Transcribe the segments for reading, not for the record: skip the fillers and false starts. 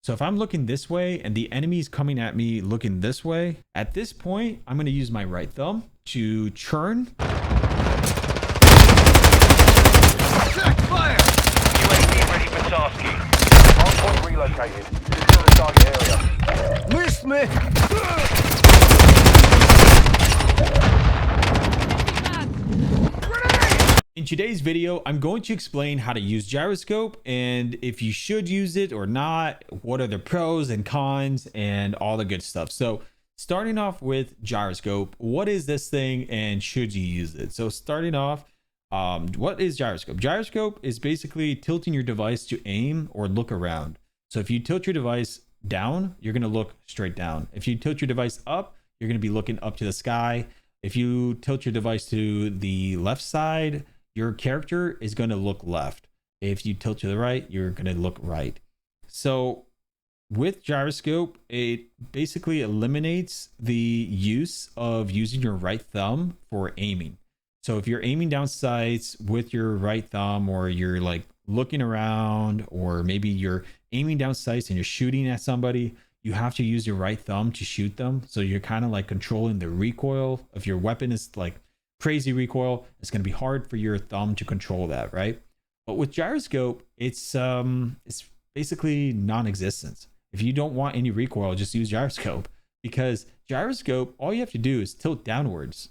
So if I'm looking this way and the enemy's coming at me looking this way, at this point, I'm going to use my right thumb to churn. Fire! UAV ready for tasking. Hardpoint relocated. Secure the target area. Missed me! In today's video, I'm going to explain how to use Gyroscope and if you should use it or not, what are the pros and cons and all the good stuff. So starting off with Gyroscope, what is this thing and should you use it? So starting off, what is Gyroscope? Gyroscope is basically tilting your device to aim or look around. So if you tilt your device down, you're going to look straight down. If you tilt your device up, you're going to be looking up to the sky. If you tilt your device to the left side, your character is going to look left. If you tilt to the right, you're going to look right. So with Gyroscope, it basically eliminates the use of using your right thumb for aiming. So if you're aiming down sights with your right thumb, or you're like looking around, or maybe you're aiming down sights and you're shooting at somebody, you have to use your right thumb to shoot them. So you're kind of like controlling the recoil. If your weapon is like crazy recoil, it's going to be hard for your thumb to control that, right? But with Gyroscope, it's basically non-existent. If you don't want any recoil, just use Gyroscope, because Gyroscope, all you have to do is tilt downwards.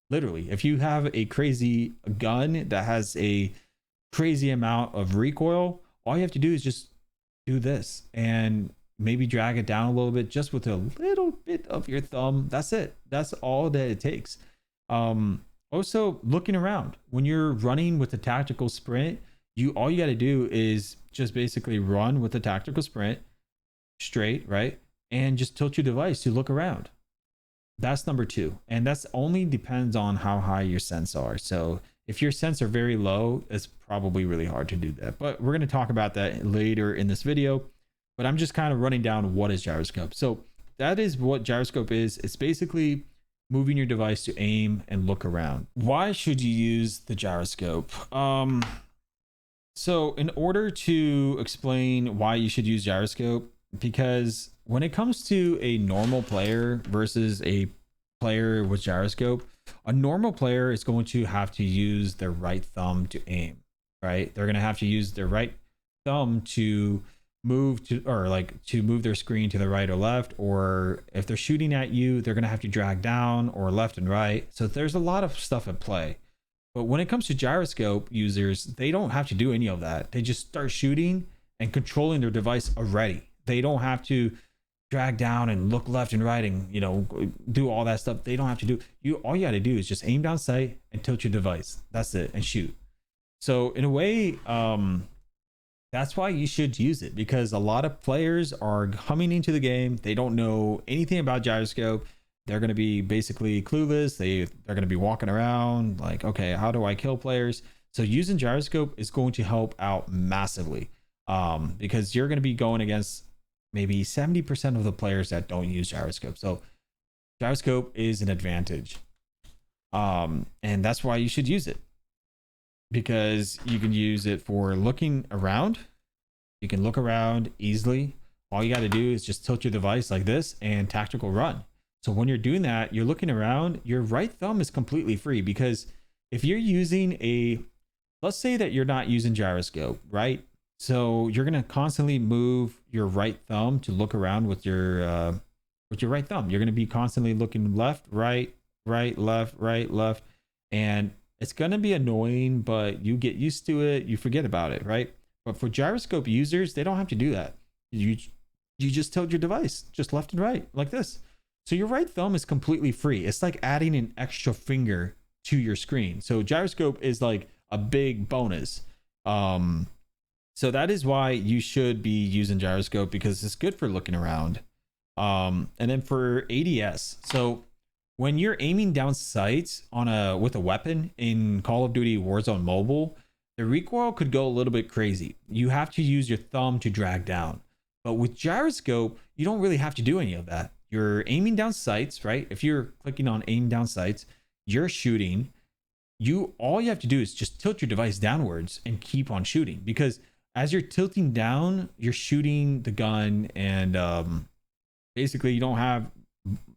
Literally, if you have a crazy gun that has a crazy amount of recoil, all you have to do is just do this and maybe drag it down a little bit just with a little bit of your thumb. That's it. That's all that it takes. Also, looking around when you're running with a tactical sprint, all you got to do is just basically run with a tactical sprint straight, right? And just tilt your device to look around. That's number two. And that's only depends on how high your sense are. So if your sense are very low, it's probably really hard to do that. But we're going to talk about that later in this video. But I'm just kind of running down what is Gyroscope. So that is what Gyroscope is. It's basically moving your device to aim and look around. Why should you use the Gyroscope? So in order to explain why you should use Gyroscope, because when it comes to a normal player versus a player with Gyroscope, a normal player is going to have to use their right thumb to aim, right? They're going to have to use their right thumb to move to, or like to move their screen to the right or left, or if they're shooting at you, they're going to have to drag down or left and right. So there's a lot of stuff at play. But when it comes to Gyroscope users, they don't have to do any of that. They just start shooting and controlling their device already. They don't have to drag down and look left and right and, you know, do all that stuff. They don't have to do, all you got to do is just aim down sight and tilt your device. That's it, and shoot. So in a way, that's why you should use it, because a lot of players are coming into the game. They don't know anything about Gyroscope. They're going to be basically clueless. They're going to be walking around like, okay, how do I kill players? So using Gyroscope is going to help out massively, because you're going to be going against maybe 70% of the players that don't use Gyroscope. So Gyroscope is an advantage. And that's why you should use it, because you can use it for looking around. You can look around easily. All you got to do is just tilt your device like this and tactical run. So when you're doing that, you're looking around, your right thumb is completely free, because if you're using let's say that you're not using Gyroscope, right? So you're going to constantly move your right thumb to look around with your right thumb. You're going to be constantly looking left, right, left. And it's going to be annoying, but you get used to it. You forget about it, right? But for Gyroscope users, they don't have to do that. You just tilt your device just left and right like this. So your right thumb is completely free. It's like adding an extra finger to your screen. So Gyroscope is like a big bonus. So that is why you should be using Gyroscope, because it's good for looking around. And then for ADS, so when you're aiming down sights with a weapon in Call of Duty Warzone Mobile, the recoil could go a little bit crazy. You have to use your thumb to drag down. But with Gyroscope, you don't really have to do any of that. You're aiming down sights, right? If you're clicking on aim down sights, you're shooting. All you have to do is just tilt your device downwards and keep on shooting, because as you're tilting down, you're shooting the gun, and basically you don't have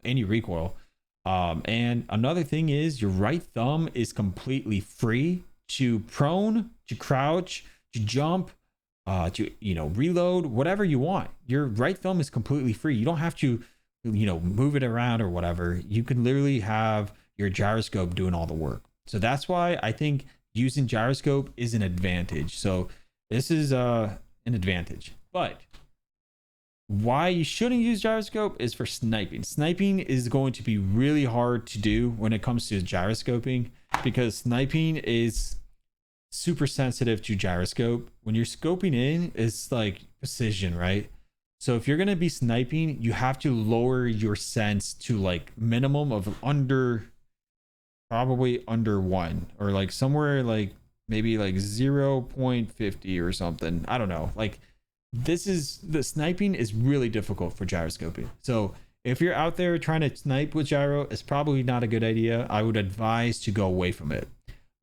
any recoil. And another thing is your right thumb is completely free to prone, to crouch, to jump, to reload, whatever you want. Your right thumb is completely free. You don't have to move it around or whatever. You can literally have your gyroscope doing all the work. So that's why I think using gyroscope is an advantage. So this is an advantage. But why you shouldn't use gyroscope is for sniping. Sniping is going to be really hard to do when it comes to gyroscoping, because sniping is super sensitive to gyroscope. When you're scoping in, it's like precision, right? So if you're going to be sniping, you have to lower your sense to like minimum of probably under 1, or like somewhere like maybe like 0.50 or something. I don't know. Like the sniping is really difficult for gyroscoping. So if you're out there trying to snipe with gyro, it's probably not a good idea. I would advise to go away from it.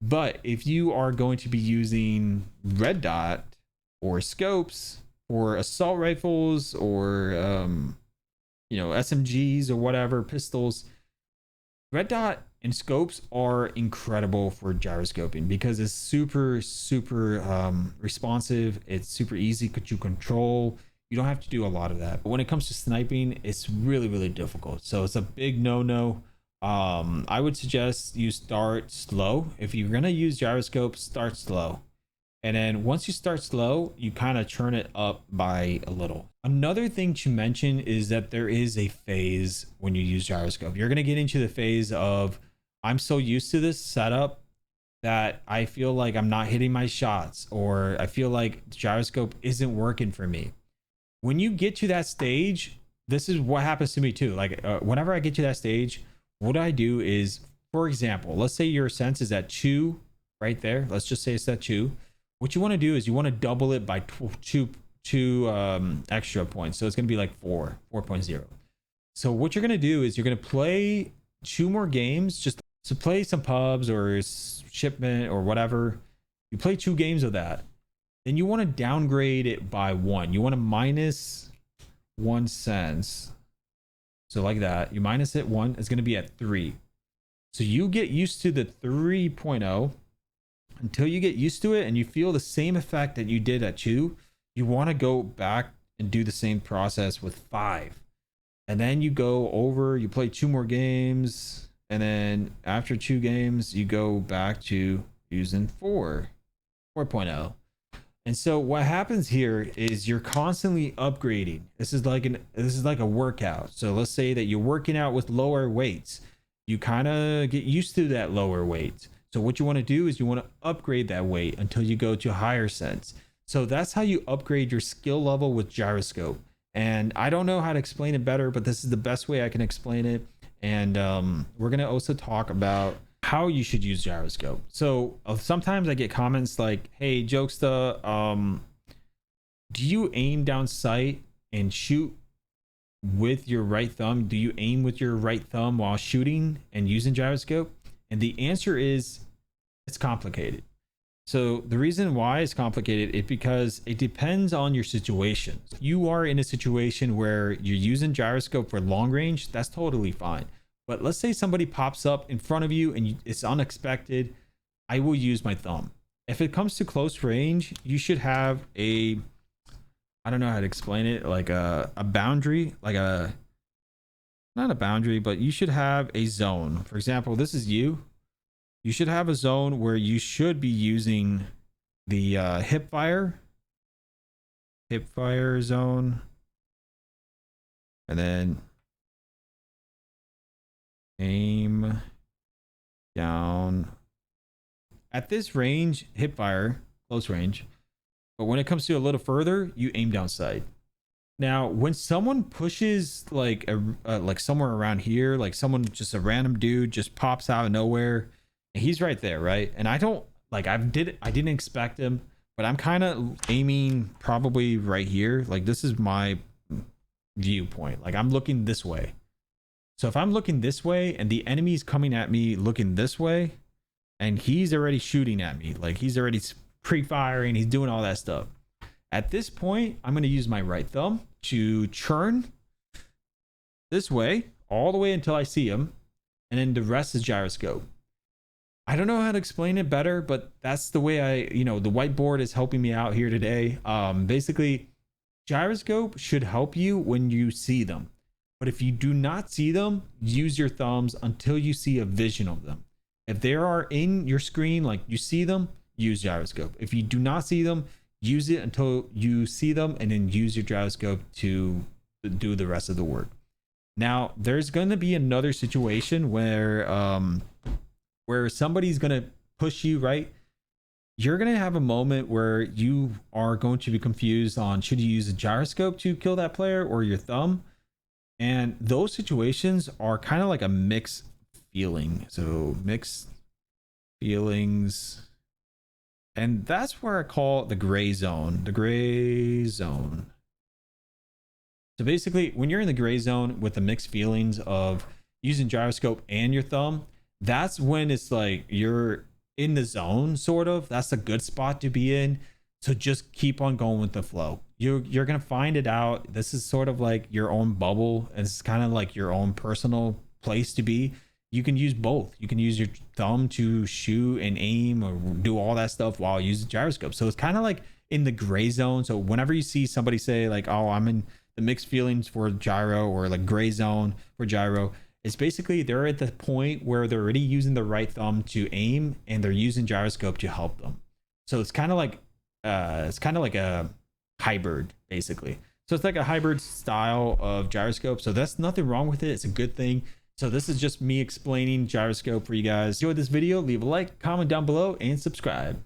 But if you are going to be using red dot or scopes or assault rifles or SMGs or whatever, pistols, red dot and scopes are incredible for gyroscoping because it's super responsive. It's super easy to control. You don't have to do a lot of that. But when it comes to sniping, it's really difficult. So it's a big no. I would suggest you start slow. If you're gonna use gyroscope, start slow. And then once you start slow, you kind of turn it up by a little. Another thing to mention is that there is a phase when you use gyroscope. You're going to get into the phase of, I'm so used to this setup that I feel like I'm not hitting my shots, or I feel like the gyroscope isn't working for me. When you get to that stage, this is what happens to me too. Like whenever I get to that stage, what I do is, for example, let's say your sense is at 2 right there. Let's just say it's at 2. What you want to do is you want to double it by two extra points. So it's going to be like 4.0. So what you're going to do is you're going to play 2 more games, just to play some pubs or shipment or whatever. You play 2 games of that. Then you want to downgrade it by 1. You want to minus 1 sense. So like that, you minus it 1, it's going to be at 3. So you get used to the 3.0. Until you get used to it and you feel the same effect that you did at 2, you want to go back and do the same process with 5. And then you go over, you play 2 more games, and then after 2 games, you go back to using 4.0. And so what happens here is you're constantly upgrading. This is like a workout. So let's say that you're working out with lower weights. You kind of get used to that lower weight. So what you want to do is you want to upgrade that weight until you go to higher sense. So that's how you upgrade your skill level with gyroscope. And I don't know how to explain it better, but this is the best way I can explain it. And we're going to also talk about how you should use gyroscope. So sometimes I get comments like, hey, Jokesta, do you aim down sight and shoot with your right thumb? Do you aim with your right thumb while shooting and using gyroscope? And the answer is, it's complicated. So the reason why it's complicated is because it depends on your situation. You are in a situation where you're using gyroscope for long range, that's totally fine. But let's say somebody pops up in front of you and it's unexpected. I will use my thumb. If it comes to close range, you should have I don't know how to explain it, like a boundary, not a boundary, but you should have a zone. For example, this is you. You should have a zone where you should be using the hip fire zone, and then aim down at this range, hip fire, close range. But when it comes to a little further, you aim down sight. Now, when someone pushes like somewhere around here, like just a random dude just pops out of nowhere, and he's right there, right? And I didn't expect him, but I'm kind of aiming probably right here. Like this is my viewpoint. Like I'm looking this way. So if I'm looking this way and the enemy's coming at me looking this way, and he's already shooting at me, like he's already pre-firing, he's doing all that stuff. At this point, I'm going to use my right thumb to churn this way all the way until I see him, and then the rest is gyroscope. I don't know how to explain it better, but that's the way the whiteboard is helping me out here today. Basically, gyroscope should help you when you see them. But if you do not see them, use your thumbs until you see a vision of them. If they are in your screen, like you see them, use gyroscope. If you do not see them, use it until you see them, and then use your gyroscope to do the rest of the work. Now, there's going to be another situation where somebody's going to push you, right? You're going to have a moment where you are going to be confused on should you use a gyroscope to kill that player or your thumb. And those situations are kind of like a mixed feeling. So mixed feelings. And that's where I call it the gray zone. The gray zone. So basically, when you're in the gray zone with the mixed feelings of using gyroscope and your thumb, that's when it's like you're in the zone, sort of. That's a good spot to be in. So just keep on going with the flow. You're gonna find it out. This is sort of like your own bubble, and it's kind of like your own personal place to be. You can use both. You can use your thumb to shoot and aim or do all that stuff while using gyroscope. So it's kind of like in the gray zone. So whenever you see somebody say like, "Oh, I'm in the mixed feelings for gyro," or like gray zone for gyro, it's basically they're at the point where they're already using the right thumb to aim and they're using gyroscope to help them. So it's kind of like a hybrid, basically. So it's like a hybrid style of gyroscope. So that's nothing wrong with it. It's a good thing. So this is just me explaining gyroscope for you guys. If you enjoyed this video, leave a like, comment down below, and subscribe.